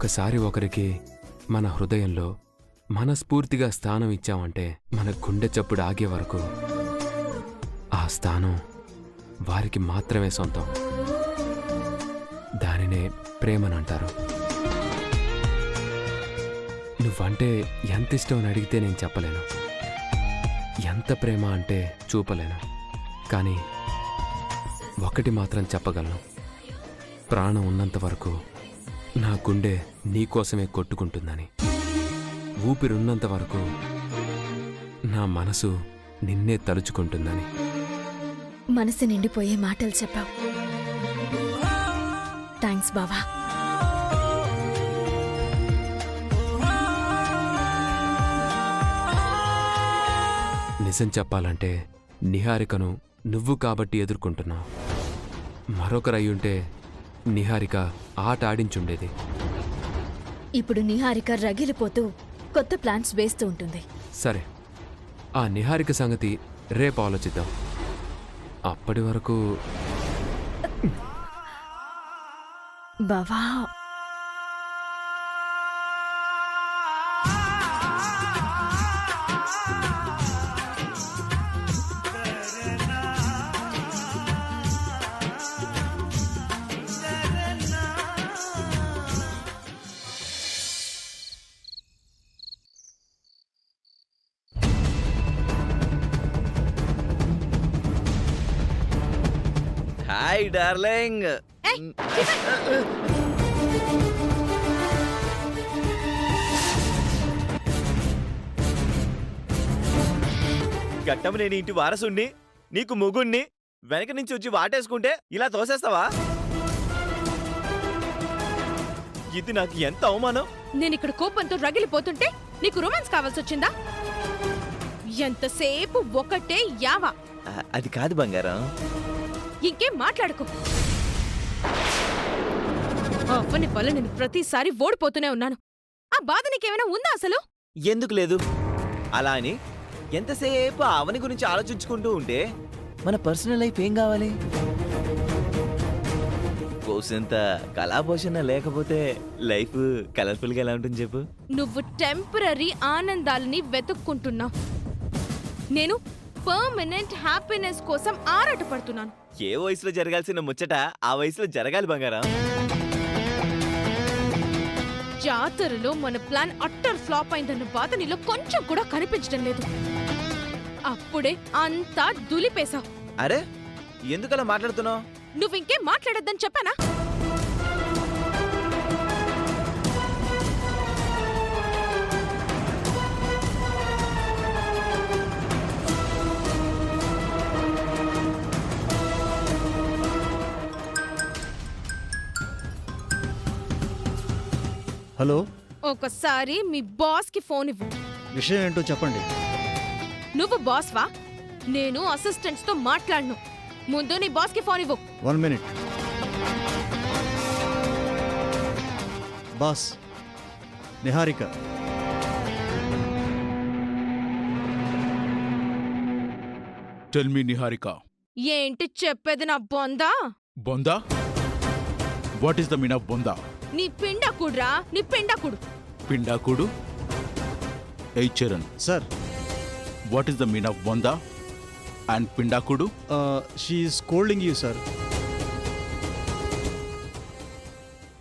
ఒకసారి ఒకరికి మన హృదయంలో మనస్ఫూర్తిగా స్థానం ఇచ్చామంటే మన గుండె చప్పుడు ఆగే వరకు ఆ స్థానం వారికి మాత్రమే సొంతం. దానినే ప్రేమనంటారు. నువ్వంటే ఎంత ఇష్టం అని అడిగితే నేను చెప్పలేను, ఎంత ప్రేమ అంటే చూపలేను. కానీ ఒకటి మాత్రం చెప్పగలను, ప్రాణం ఉన్నంత వరకు నా గుండె నీకోసమే కొట్టుకుంటుందని. ఊపిరున్నంత వరకు నా మనసు నిన్నే తలుచుకుంటుందని. మనసు నిండిపోయే మాటలు చెప్పావు. థ్యాంక్స్ బావా. నిజం చెప్పాలంటే నిహారికను నువ్వు కాబట్టి ఎదుర్కొంటున్నావు. మరొకరయ్యుంటే నిహారిక ఆట ఆడించుండేది. ఇప్పుడు నిహారిక రగిలిపోతూ కొత్త ప్లాన్స్ వేస్తూ ఉంటుంది. సరే, ఆ నిహారిక సంగతి రేపు ఆలోచిద్దాం. అప్పటి వరకు బావా, హాయ్ డార్లింగ్. గట్టము నేను ఇంటి వారసుణ్ణి, నీకు ముగుణ్ణి, వెనక నుంచి వచ్చి వాటేసుకుంటే ఇలా తోసేస్తావా? ఇది నాకు ఎంత అవమానం. నేనిక్కడ కోపంతో రగిలిపోతుంటే నీకు రొమాన్స్ కావాల్సి వచ్చిందా? ఎంతసేపు ఒకటే యావా. అది కాదు బంగారం. ఇంకేం మాట్లాడుకో. అవ్వని వల్ల నేను ప్రతిసారి ఓడిపోతూనే ఉన్నాను. ఆ బాధ నీకేమైనా ఉందా అసలు? ఎందుకు లేదు. అలా అని ఎంతసేపు అవని గురించి ఆలోచించుకుంటూ ఉంటే మన పర్సనల్ లైఫ్ ఏం కావాలి? కోసంత కళాపోషణ లేకపోతే లైఫ్ కలర్ఫుల్ గా ఎలా ఉంటుంది చెప్పు? నువ్వు టెంపరరీ ఆనందాలని వెతుక్కుంటున్నావు. నేను పర్మనెంట్ హ్యాపీనెస్ కోసం ఆరాటపడుతున్నాను. ఏ వయసులో జరగాల్సిన ముచ్చట ఆ వయసులో జరగాలి బంగారం. జాతరలో మన ప్లాన్ అట్టర్ ఫ్లాప్ అయిందన్న బాధ నీలో కొంచెం కూడా కనిపించడం లేదు. అప్పుడే అంతా దులిపేశావు. అరే, ఎందుకలా మాట్లాడుతున్నావు? నువ్వింకేం మాట్లాడొద్దని చెప్పానా? హలో, ఒకసారి మీ బాస్ కి ఫోన్ ఇవ్వు. విషయం ఏంటో చెప్పండి. నువ్వు బాస్వా? నేను అసిస్టెంట్స్ తో మాట్లాడను. ముందు నీ బాస్ కి ఫోన్ ఇవ్వు. 1 minute. Boss, Niharika. Tell me Niharika. ఏంటి చెప్పేది నా బొందా? బొందా? What is the mean of బొందా? నీ పిండాకుడ్రా, నీ పిండాకుడు. పిండాకుడు? ఏయ్ Charan, sir, what is the mean of బొందా అండ్ పిండాకుడు? She is scolding you sir.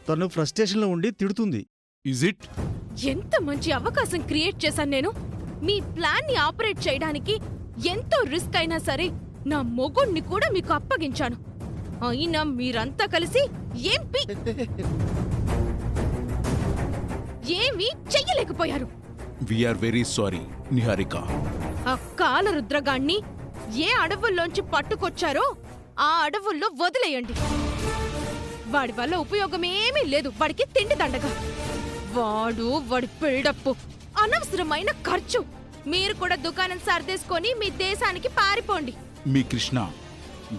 తను ఫ్రస్ట్రేషన్లో ఉండి తిడుతుంది. Is it? ఎంత మంచి అవకాశం క్రియేట్ చేశాను నేను. మీ ప్లాన్ ని ఆపరేట్ చేయడానికి ఎంతో రిస్క్ అయినా సరే నా మొగుణ్ణి కూడా మీకు అప్పగించాను. అయినా మీరంతా కలిసి ఏమీ చెయ్యలేకపోయారు. We are very sorry Niharika. ఆ కాలరుద్రగాణ్ణి ఏ అడవుల్లోంచి పట్టుకొచ్చారో ఆ అడవుల్లో వదిలేయండి. వాడి వల్ల ఉపయోగమేమీ లేదు. వాడికి తిండి దండగా. వాడి బిల్డప్, అనవసరమైన ఖర్చు. మీరు కూడా దుకాణం సర్దేసుకొని మీ దేశానికి పారిపోండి. మీ కృష్ణ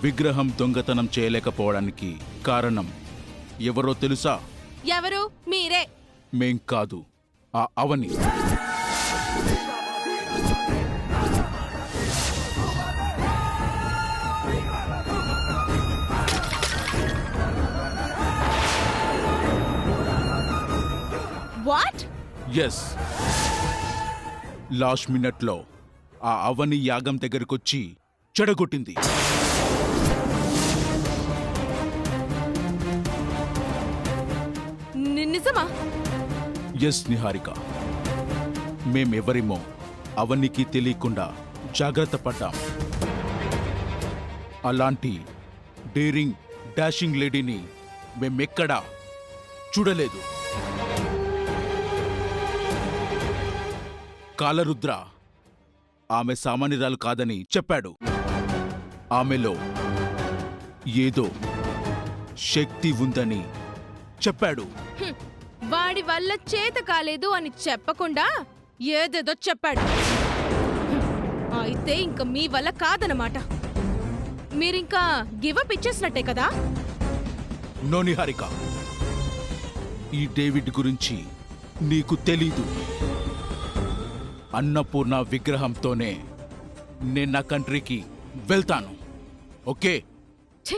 విగ్రహం దొంగతనం చేయలేకపోవడానికి కారణం ఎవరో తెలుసా? ఎవరు? మీరే. మేం కాదు, ఆ అవని. ఎస్, లాస్ట్ మినిట్లో ఆ అవని యాగం దగ్గరకొచ్చి చెడగొట్టింది. నిజమా? ఎస్ నిహారిక, మేమెవరిమో అవనికి తెలియకుండా జాగ్రత్త పడ్డాం. అలాంటి డేరింగ్ డాషింగ్ లేడీని మేమెక్కడా చూడలేదు. కాలరుద్ర ఆమె సామాన్యురాలు కాదని చెప్పాడు. ఆమెలో ఏదో శక్తి ఉందని చెప్పాడు. వాడి వల్ల చేత కాలేదు అని చెప్పకుండా ఏదేదో చెప్పాడు. అయితే ఇంక మీ వల్ల కాదనమాట. మీరింకా గివప్ ఇచ్చేసినట్టే కదా? నో నిహారిక, ఈ డేవిడ్ గురించి నీకు తెలీదు. అన్నపూర్ణ విగ్రహంతోనే నేను నా కంట్రీకి వెళ్తాను. ఓకే? ఛీ!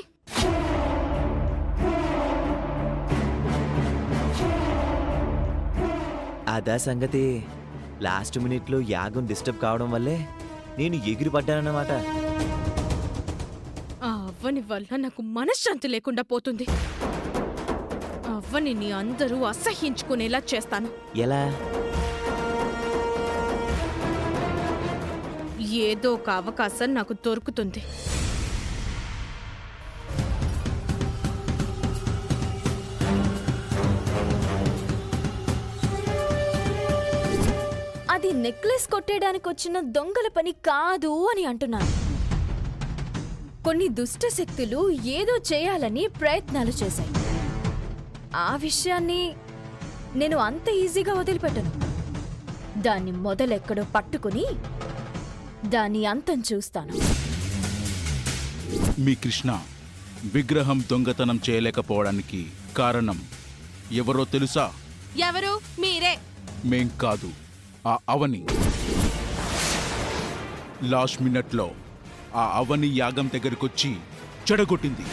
అదా సంగతి. లాస్ట్ మినిట్లో యాగం డిస్టర్బ్ కావడం వల్లే నేను ఎగిరి పడ్డానన్నమాట. ఆ అవ్వని వల్ల నాకు మనశ్శాంతి లేకుండా పోతుంది. అవ్వని నీ అందరూ అసహ్యించుకునేలా చేస్తాను. ఎలా? ఏదో ఒక అవకాశం నాకు దొరుకుతుంది. అది నెక్లెస్ కొట్టేయడానికి వచ్చిన దొంగల పని కాదు అని అంటున్నాను. కొన్ని దుష్ట శక్తులు ఏదో చేయాలని ప్రయత్నాలు చేశాయి. ఆ విషయాన్ని నేను అంత ఈజీగా వదిలిపెట్టను. దాన్ని మొదలెక్కడో పట్టుకుని దాని అంతం చూస్తాను. మీ కృష్ణ విగ్రహం దొంగతనం చేయలేకపోవడానికి కారణం ఎవరో తెలుసా? ఎవరు? మీరే. మేం కాదు, ఆ అవని. లాస్ట్ మినిట్లో ఆ అవని యాగం దగ్గరకొచ్చి చెడగొట్టింది.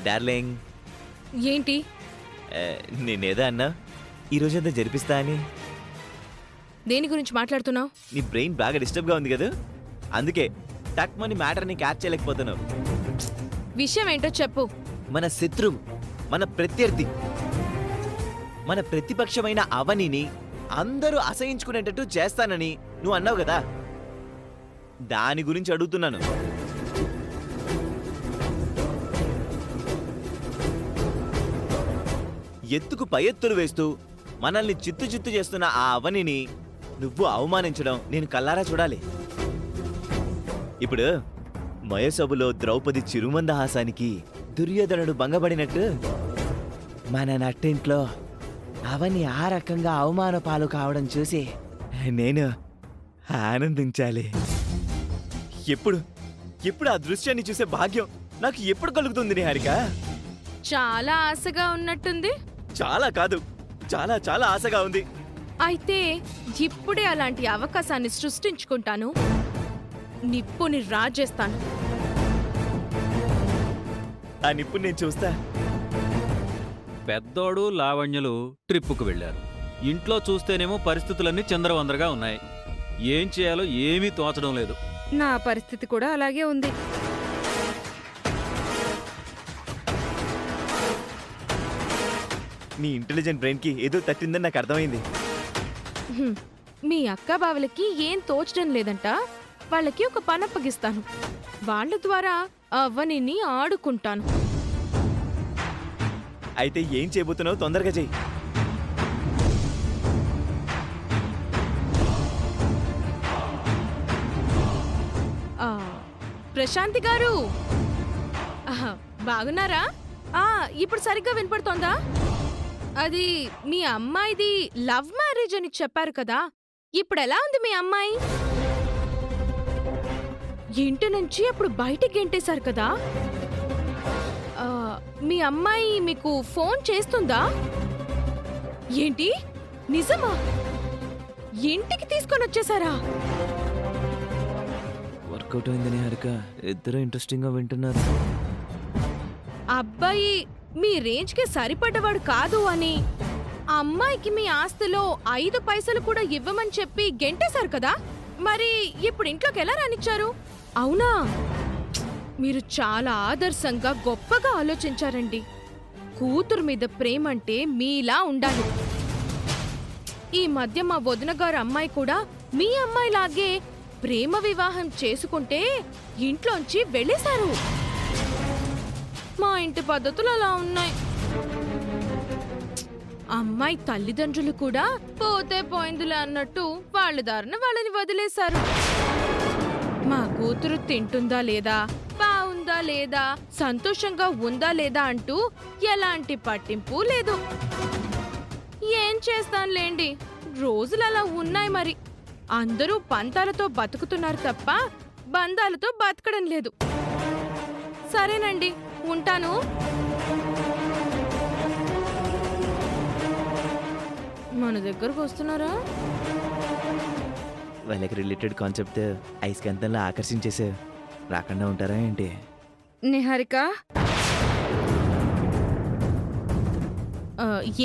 డార్లింగ్, ఏంటి? నేనేదా అన్నా ఈరోజంతా జరిపిస్తా అని? దేని గురించి మాట్లాడుతున్నావు? నీ బ్రెయిన్ బాగా డిస్టర్బ్గా ఉంది కదా, అందుకే టక్ మని మ్యాటర్ని క్యాచ్ చేయలేకపోతున్నావు. విషయం ఏంటో చెప్పు. మన శత్రువు, మన ప్రత్యర్థి, మన ప్రతిపక్షమైన అవనిని అందరూ అసహించుకునేటట్టు చేస్తానని నువ్వు అన్నావు కదా, దాని గురించి అడుగుతున్నాను. ఎత్తుకు పై ఎత్తులు వేస్తూ మనల్ని చిత్తు చిత్తు చేస్తున్న ఆ అవనిని నువ్వు అవమానించడం నేను కల్లారా చూడాలి. ఇప్పుడు మయసభలో ద్రౌపది చిరుమందహాసానికి దుర్యోధనుడు భంగపడినట్టు మన నట్టింట్లో అవని ఆ రకంగా అవమాన పాలు కావడం చూసి నేను ఆనందించాలి. ఎప్పుడు ఎప్పుడు ఆ దృశ్యాన్ని చూసే భాగ్యం నాకు ఎప్పుడు కలుగుతుంది నిహారిక? చాలా ఆశగా ఉన్నట్టుంది. చాలా కాదు, చాలా చాలా ఆశగా ఉంది. అయితే ఇప్పుడే అలాంటి అవకాశాన్ని సృష్టించుకుంటాను. నిప్పుని రాజేస్తాను. ఆ నిప్పు నేను చూస్తా. పెద్దోడు లావణ్యలు ట్రిప్పుకు వెళ్లారు. ఇంట్లో చూస్తేనేమో పరిస్థితులన్నీ చిందరవందరగా ఉన్నాయి. ఏం చేయాలో ఏమీ తోచడం లేదు. నా పరిస్థితి కూడా అలాగే ఉంది. నీ ఇంటెలిజెంట్ బ్రెయిన్ కి ఏదో తట్టిందని నాకు అర్థమైంది. హ్మ్. మీ అక్క బావలకి ఏం తోచడం లేదంట. వాళ్ళకి ఒక పనప్పగిస్తాను. వాళ్ళ ద్వారా అవనిని ఆడుకుంటాను. అయితే ఏం చేయబోతున్నావు? తొందరగా చెయ్యి. ఆ, ప్రశాంతి గారు, ఆహా, బాగున్నారా? ఇప్పుడు సరిగ్గా వినపడుతోందా? అది మీ అమ్మాయిది లవ్ మ్యారేజ్ అని చెప్పారు కదా, ఇప్పుడు ఎలా ఉంది మీ అమ్మాయి? ఇంటి నుంచి అప్పుడు బయటికి గెంటేశారు కదా, మీ అమ్మాయి మీకు ఫోన్ చేస్తుందా? ఏంటి, నిజమా? ఇంటికి తీసుకొని వచ్చేసారా? వర్కౌట్ అయిందని హరిక ఇద్దరు ఇంట్రెస్టింగ్ గా వింటున్నారు. అబ్బాయి మీ రేంజ్కి సరిపడ్డవాడు కాదు అని ఆ అమ్మాయికి మీ ఆస్తిలో 5 పైసలు కూడా ఇవ్వమని చెప్పి గెంటేశారు కదా, మరి ఇప్పుడు ఇంట్లోకి ఎలా రానిచ్చారు? అవునా? మీరు చాలా ఆదర్శంగా గొప్పగా ఆలోచించారండి. కూతురు మీద ప్రేమంటే మీలా ఉండాలి. ఈ మధ్య మా వదిన గారు అమ్మాయి కూడా మీ అమ్మాయిలాగే ప్రేమ వివాహం చేసుకుంటే ఇంట్లోంచి వెళ్ళేశారు. మా ఇంటి పద్ధతులు అలా ఉన్నాయి. అమ్మాయి తల్లిదండ్రులు కూడా పోతే పోయిందిలే అన్నట్టు వాళ్ళ దారిన వాళ్ళని వదిలేశారు. మా కూతురు తింటుందా లేదా, బాగుందా లేదా, సంతోషంగా ఉందా లేదా అంటూ ఎలాంటి పట్టింపు లేదు. ఏం చేస్తానులేండి, రోజులు అలా ఉన్నాయి. మరి అందరూ పంతాలతో బతుకుతున్నారు తప్ప బంధాలతో బతకడం లేదు. సరేనండి, ఉంటాను. మన దగ్గరకు వస్తున్నారా? వాళ్ళకి రిలేటెడ్ కాన్సెప్ట్ ఐస్కాంతంలో ఆకర్షించేసే రాకుండా ఉంటారా ఏంటి? నిహారిక,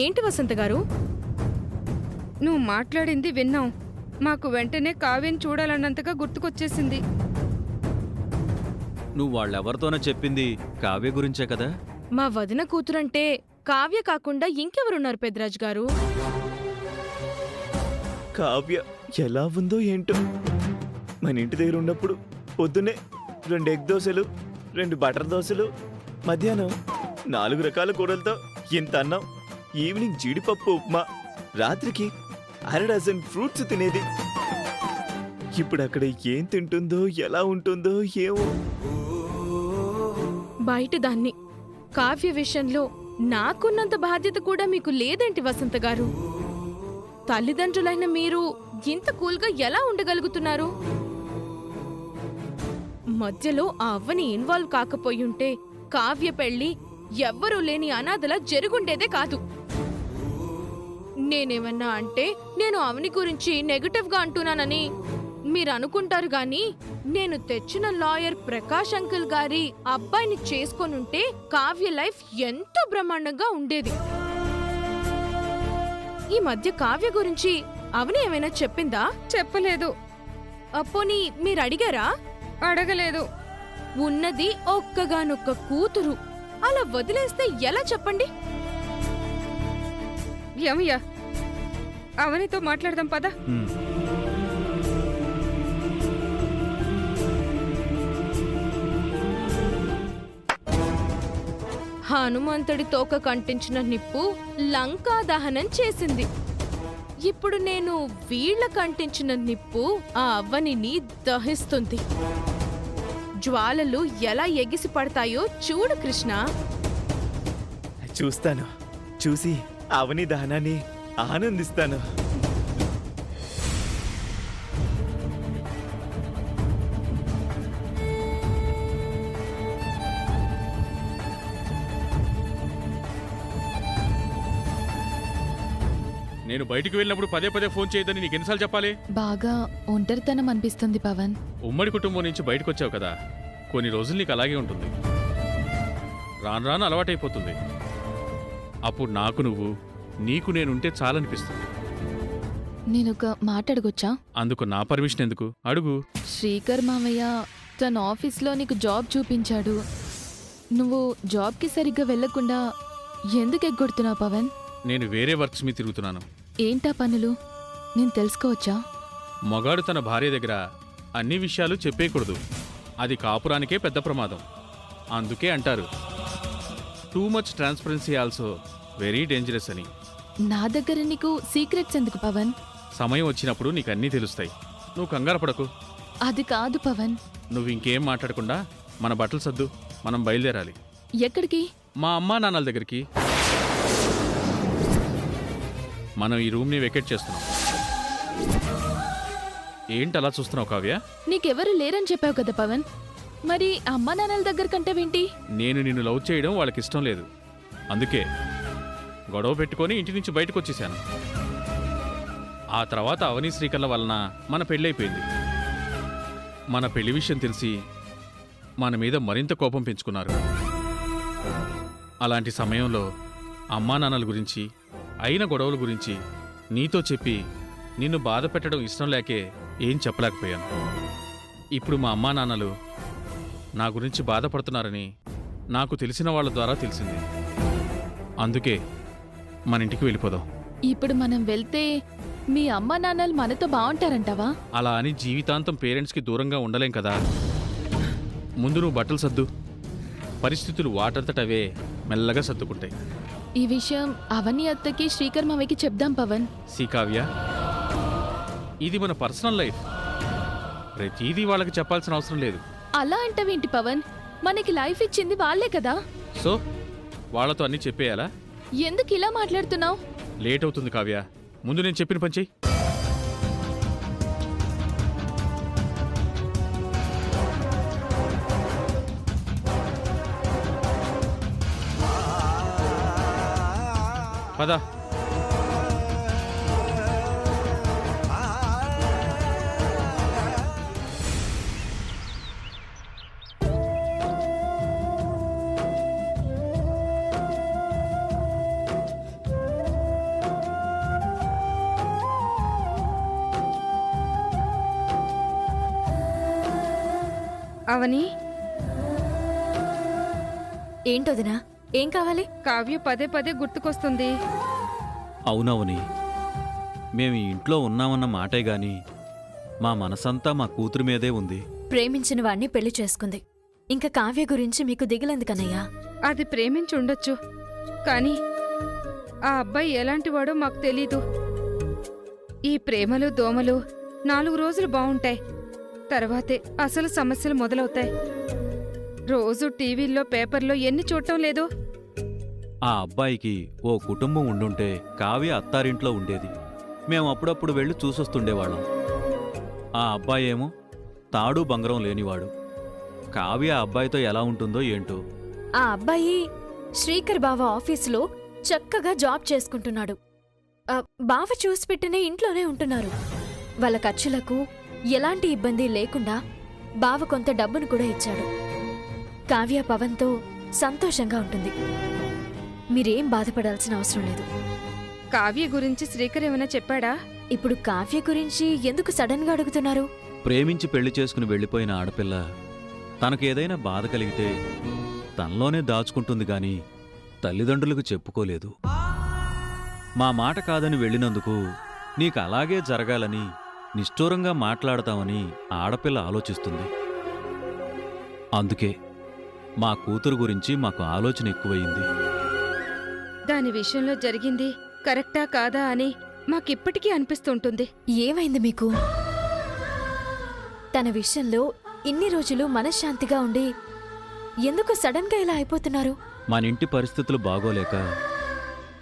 ఏంటి వసంత గారు? నువ్వు మాట్లాడింది విన్నాం. మాకు వెంటనే కావ్యం చూడాలన్నంతగా గుర్తుకొచ్చేసింది. నువ్వు వాళ్ళెవరితోనో చెప్పింది కావ్య గురించే కదా? మా వదిన కూతురంటే కావ్య కాకుండా ఇంకెవరున్నారు పెద్దరాజు గారు? కావ్య ఎలా ఉందో ఏంటో. మన ఇంటి దగ్గర ఉన్నప్పుడు పొద్దున్నే 2 ఎగ్ దోశలు, 2 బటర్ దోశలు, మధ్యాహ్నం 4 రకాల కూరలతో ఇంత అన్నం, ఈవినింగ్ జీడిపప్పు ఉప్మా, రాత్రికి 1/2 డజన్ ఫ్రూట్స్ తినేది. ఇప్పుడు అక్కడ ఏం తింటుందో, ఎలా ఉంటుందో ఏమో. బయట దాన్ని కావ్య విషయంలో నాకున్నంత బాధ్యత కూడా మీకు లేదేంటి వసంత గారు? తల్లిదండ్రులైన మీరు ఇంత కూల్గా ఎలా ఉండగలుగుతున్నారు? మధ్యలో ఆ అవ్వని ఇన్వాల్వ్ కాకపోయుంటే కావ్య పెళ్లి ఎవ్వరూ లేని అనాథలా జరుగుండేదే కాదు. నేనేమన్నా అంటే నేను అవని గురించి నెగటివ్గా అంటున్నానని మీరు అనుకుంటారు గాని, నేను తెచ్చిన లాయర్ ప్రకాష్ అంకుల్ గారి అబ్బాయిని చేసుకొనుంటే కావ్య లైఫ్ ఎంతో బ్రహ్మాండంగా ఉండేది. ఈ మధ్య కావ్య గురించి అవని ఏమైనా చెప్పిందా? చెప్పలేదు. పోనీ మీరు అడిగారా? అడగలేదు. ఉన్నది ఒక్కగానొక్క కూతురు, అలా వదిలేస్తే ఎలా చెప్పండి? ఏమయ్యా, అవనితో మాట్లాడదాం పద. హనుమంతుడి తోక కంటించిన నిప్పు లంకా దహనం చేసింది. ఇప్పుడు నేను వీళ్ళ కంటించిన నిప్పు ఆ అవ్వనిని దహిస్తుంది. జ్వాలలు ఎలా ఎగిసి పడతాయో చూడు కృష్ణ. చూస్తాను, చూసి అవని దహనాన్ని ఆనందిస్తాను. నేను బయటికి వెళ్ళినప్పుడు పదే పదే ఫోన్ చేయొద్దని నీకు ఎన్నిసార్లు చెప్పాలి? బాగా ఒంటరితనం అనిపిస్తుంది పవన్. ఉమ్మడి కుటుంబం నుంచి బయటకు వచ్చావు కదా, కొన్ని రోజులు నీకు అలాగే ఉంటుంది. రాను రాను అలవాటైపోతుంది. అప్పుడు నాకు నువ్వు, నీకు నేనుంటే చాలనిపిస్తుంది. నేనొక మాట అడగొచ్చా? అందుకు నా పర్మిషన్ ఎందుకు? అడుగు. శ్రీకర్ మామయ్య తన ఆఫీస్లో నీకు జాబ్ చూపించాడు. నువ్వు జాబ్కి సరిగ్గా వెళ్లకుండా ఎందుకు ఎగ్గొడుతున్నావు పవన్? నేను వేరే వర్క్స్ మీద తిరుగుతున్నాను. ఏంటా పనులు? నేను తెలుసుకోవచ్చా? మగాడు తన భార్య దగ్గర అన్ని విషయాలు చెప్పేయకూడదు. అది కాపురానికే పెద్ద ప్రమాదం. అందుకే అంటారు too much transparency also very dangerous అని. నా దగ్గర నీకు సీక్రెట్స్ ఎందుకు పవన్? సమయం వచ్చినప్పుడు నీకు అన్నీ తెలుస్తాయి. నువ్వు కంగారు పడకు. అది కాదు పవన్. నువ్వు ఇంకేం మాట్లాడకుండా మన బట్టలు సర్దు, మనం బయలుదేరాలి. ఎక్కడికి? మా అమ్మా నాన్నల దగ్గరికి. మనం ఈ రూమ్ని వెకేట్ చేస్తున్నాం. ఏంటి అలా చూస్తున్నావు కావ్య? నీకెవరు లేరని చెప్పావు కదా పవన్, మరి అమ్మా నాన్నల దగ్గర కంటే వింటి? నేను నిన్ను లవ్ చేయడం వాళ్ళకి ఇష్టం లేదు. అందుకే గొడవ పెట్టుకొని ఇంటి నుంచి బయటకు వచ్చేసాను. ఆ తర్వాత అవని శ్రీకర్ల వలన మన పెళ్ళైపోయింది. మన పెళ్లి విషయం తెలిసి మన మీద మరింత కోపం పెంచుకున్నారు. అలాంటి సమయంలో అమ్మా నాన్నల గురించి అయిన గొడవల గురించి నీతో చెప్పి నిన్ను బాధ పెట్టడం ఇష్టం లేకే ఏం చెప్పలేకపోయాను. ఇప్పుడు మా అమ్మా నాన్నలు నా గురించి బాధపడుతున్నారని నాకు తెలిసిన వాళ్ళ ద్వారా తెలిసింది. అందుకే మన ఇంటికి వెళ్ళిపోదాం. ఇప్పుడు మనం వెళ్తే మీ అమ్మ నాన్నలు మనతో బాగుంటారంటావా? అలా అని జీవితాంతం పేరెంట్స్కి దూరంగా ఉండలేం కదా. ముందు నువ్వు బట్టలు సర్దు. పరిస్థితులు వాటంతటవే మెల్లగా సర్దుకుంటాయి. ఈ విషయం అవని అత్తకి శ్రీకర్ మావయ్యకి చెప్దాం పవన్. సి కావ్య, ఇది మన పర్సనల్ లైఫ్. ప్రతిదీ వాళ్ళకి చెప్పాల్సిన అవసరం లేదు. అలా అంటావేంటి పవన్? మనకి లైఫ్ ఇచ్చింది వాళ్ళే కదా. సో వాళ్ళతో అన్నీ చెప్పేయాలా? ఎందుకు ఇలా మాట్లాడుతున్నావు? లేట్ అవుతుంది కావ్య, ముందు నేను చెప్పిన పని చెయ్యి. పద. అవని, ఏంటొదినా, ఏం కావాలి? కావ్య పదే పదే గుర్తుకొస్తుంది. అవునవుని, మేము ఈ ఇంట్లో ఉన్నామన్న మాటే గాని మా మనసంతా మా కూతురు మీదే ఉంది. ప్రేమించిన వాణ్ణి పెళ్లి చేసుకుంది. ఇంకా కావ్య గురించి మీకు దిగులందుకన్నయ్యా. అది ప్రేమించి ఉండొచ్చు, కానీ ఆ అబ్బాయి ఎలాంటివాడో మాకు తెలీదు. ఈ ప్రేమలు దోమలు 4 రోజులు బావుంటాయి, తర్వాతే అసలు సమస్యలు మొదలవుతాయి. రోజు టీవీల్లో పేపర్లో ఎన్ని చూడటం లేదు. ఆ అబ్బాయికి ఓ కుటుంబం ఉండుంటే కావ్య అత్తారింట్లో ఉండేది. మేము అప్పుడప్పుడు వెళ్ళి చూసొస్తుండేవాళ్ళం. ఆ అబ్బాయి ఏమో తాడు బంగరం లేనివాడు. కావ్య ఆ అబ్బాయితో ఎలా ఉంటుందో ఏంటో. ఆ అబ్బాయి శ్రీకర్ బావ ఆఫీసులో చక్కగా జాబ్ చేసుకుంటున్నాడు. బావ చూసి పెట్టిన ఇంట్లోనే ఉంటున్నారు. వాళ్ళ ఖర్చులకు ఎలాంటి ఇబ్బంది లేకుండా బావ కొంత డబ్బును కూడా ఇచ్చాడు. కావ్య పవన్తో సంతోషంగా ఉంటుంది. మీరేం బాధపడాల్సిన అవసరం లేదు. కావ్య గురించి శ్రీకర్ ఏమైనా చెప్పాడా? ఇప్పుడు కావ్య గురించి ఎందుకు సడన్గా అడుగుతున్నారు? ప్రేమించి పెళ్లి చేసుకుని వెళ్ళిపోయిన ఆడపిల్ల తనకేదైనా బాధ కలిగితే తనలోనే దాచుకుంటుంది గాని తల్లిదండ్రులకు చెప్పుకోలేదు. మా మాట కాదని వెళ్ళినందుకు నీకు అలాగే జరగాలని నిష్ఠూరంగా మాట్లాడతామని ఆడపిల్ల ఆలోచిస్తుంది. అందుకే మా కూతురు గురించి మాకు ఆలోచన ఎక్కువయింది. దాని విషయంలో జరిగింది కరెక్టా కాదా అని మాకిప్పటికీ అనిపిస్తుంటుంది. ఏమైంది మీకు? తన విషయంలో ఇన్ని రోజులు మనశ్శాంతిగా ఉండి ఎందుకు సడన్గా ఇలా అయిపోతున్నారు? మనింటి పరిస్థితులు బాగోలేక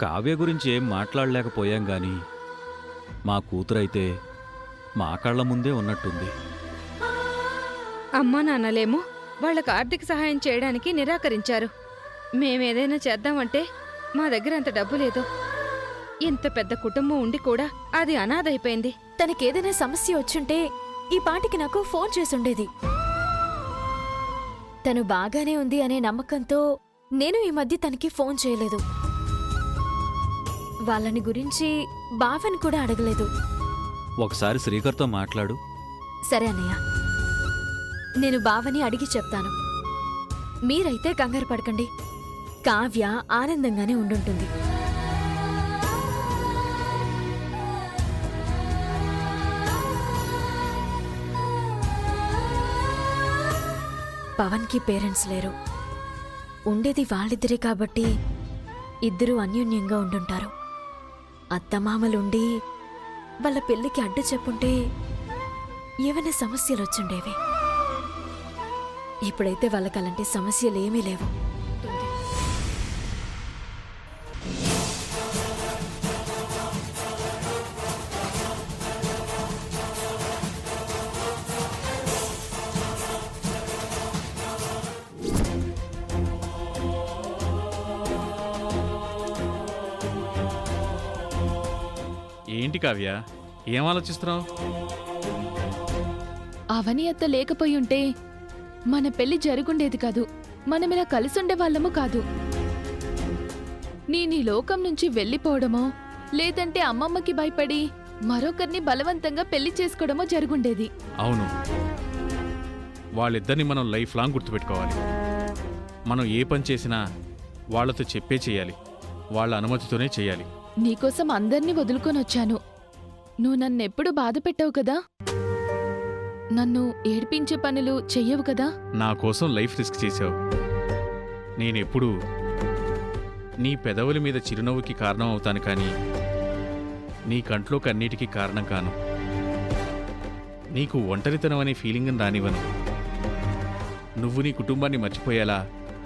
కావ్య గురించి ఏం మాట్లాడలేకపోయాం గాని మా కూతురైతే మా కళ్ల ముందే ఉన్నట్టుంది. అమ్మా నాన్నలేమో వాళ్ళకు ఆర్థిక సహాయం చేయడానికి నిరాకరించారు. మేమేదైనా చేద్దామంటే మా దగ్గర అంత డబ్బు లేదు. ఇంత పెద్ద కుటుంబం ఉండి కూడా అది అనాథైపోయింది. తనకేదైనా సమస్య వచ్చుంటే ఈ పాటికి నాకు ఫోన్ చేసుండేది. తను బాగానే ఉంది అనే నమ్మకంతో నేను ఈ మధ్య తనకి ఫోన్ చేయలేదు. వాళ్ళని గురించి బావని కూడా అడగలేదు. ఒకసారి శ్రీకర్తో మాట్లాడు. సరే అన్నయ్య, నేను బావని అడిగి చెప్తాను. మీరైతే కంగారు పడకండి. కావ్య ఆనందంగానే ఉండుంటుంది. పవన్కి పేరెంట్స్ లేరు. ఉండేది వాళ్ళిద్దరే కాబట్టి ఇద్దరూ అన్యోన్యంగా ఉండుంటారు. అత్తమామలుండి వాళ్ళ పెళ్లికి అడ్డు చెప్పుంటే ఏమైనా సమస్యలు వచ్చుండేవి. ఇప్పుడైతే వాళ్ళకి అలాంటి సమస్యలేమీ లేవు. ఏంటి కావ్య, ఏం ఆలోచిస్తున్నావు? అవని అత్త లేకపోయుంటే మన పెళ్లి జరుగుండేది కాదు. మనమిలా కలిసుండే వాళ్ళము కాదు. నీ లోకం నుంచి వెళ్ళిపోవడమో లేదంటే అమ్మమ్మకి భయపడి మరొకరిని బలవంతంగా పెళ్లి చేసుకోవడమో జరుగుండేది. అవును, వాళ్ళిద్దరిని మనం లైఫ్ లాంగ్ గుర్తుపెట్టుకోవాలి. మనం ఏ పని చేసినా వాళ్ళతో చెప్పే చేయాలి, వాళ్ళ అనుమతితోనే చేయాలి. నీకోసం అందర్నీ వదులుకొనొచ్చాను. నువ్వు నన్నెప్పుడు బాధ పెట్టావు కదా, నన్ను ఏడ్పించే పనులు చెయ్యవు కదా. నా కోసం లైఫ్ రిస్క్ చేశావు. నేనెప్పుడూ నీ పెదవుల మీద చిరునవ్వుకి కారణం అవుతాను, కానీ నీ కంట్లో కన్నీటికి కారణం కాను. నీకు ఒంటరితనం అనే ఫీలింగ్ని రానివ్వను. నువ్వు నీ కుటుంబాన్ని మర్చిపోయేలా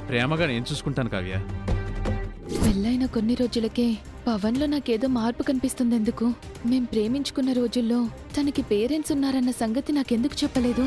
ప్రేమగా నేను చూసుకుంటాను కావ్య. పెళ్ళైన కొన్ని రోజులకే పవన్లో నాకేదో మార్పు కనిపిస్తుందెందుకు? మేం ప్రేమించుకున్న రోజుల్లో తనకి పేరెంట్స్ ఉన్నారన్న సంగతి నాకెందుకు చెప్పలేదు?